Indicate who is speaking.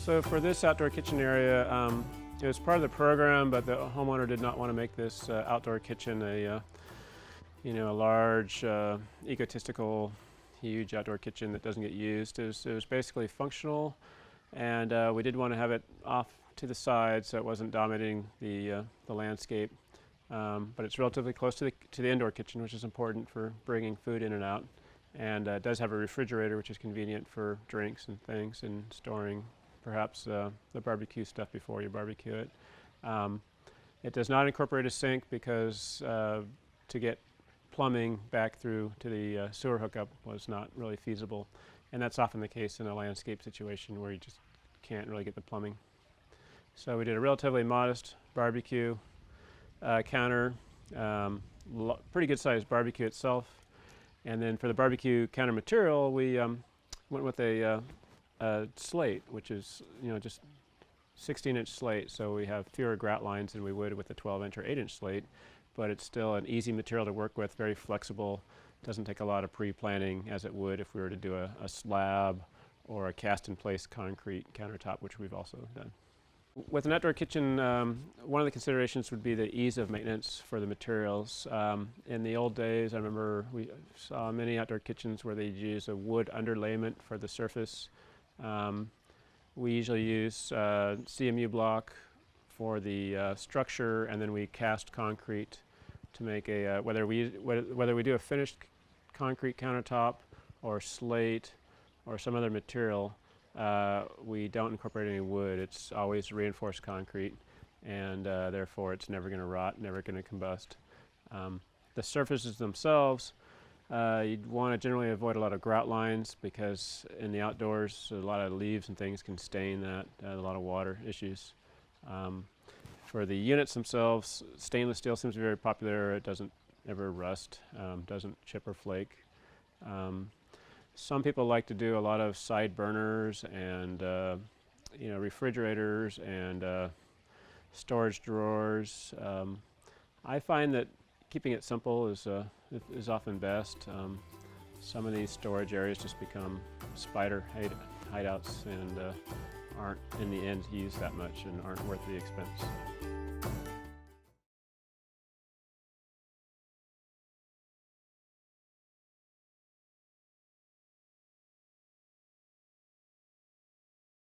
Speaker 1: So for this outdoor kitchen area, it was part of the program, but the homeowner did not want to make this outdoor kitchen a large, egotistical, huge outdoor kitchen that doesn't get used. It was basically functional, and we did want to have it off to the side so it wasn't dominating the landscape. But it's relatively close to the indoor kitchen, which is important for bringing food in and out. And it does have a refrigerator, which is convenient for drinks and things and storing perhaps the barbecue stuff before you barbecue it. It does not incorporate a sink because to get plumbing back through to the sewer hookup was not really feasible. And that's often the case in a landscape situation where you just can't really get the plumbing. So we did a relatively modest barbecue counter, pretty good sized barbecue itself. And then for the barbecue counter material, we went with a slate, which is just 16-inch slate, so we have fewer grout lines than we would with a 12-inch or 8-inch slate, but it's still an easy material to work with, very flexible, doesn't take a lot of pre-planning as it would if we were to do a slab or a cast-in-place concrete countertop, which we've also done. With an outdoor kitchen, one of the considerations would be the ease of maintenance for the materials. In the old days, I remember we saw many outdoor kitchens where they'd use a wood underlayment for the surface. We usually use CMU block for the structure, and then we cast concrete to make a whether we do a finished concrete countertop or slate or some other material. We don't incorporate any wood. It's always reinforced concrete, and therefore it's never going to rot, never going to combust. The surfaces themselves, you'd want to generally avoid a lot of grout lines because in the outdoors a lot of leaves and things can stain that, a lot of water issues. For the units themselves, stainless steel seems to be very popular. It doesn't ever rust, doesn't chip or flake. Some people like to do a lot of side burners and refrigerators and storage drawers. I find that keeping it simple is often best. Some of these storage areas just become spider hideouts and aren't in the end used that much and aren't worth the expense.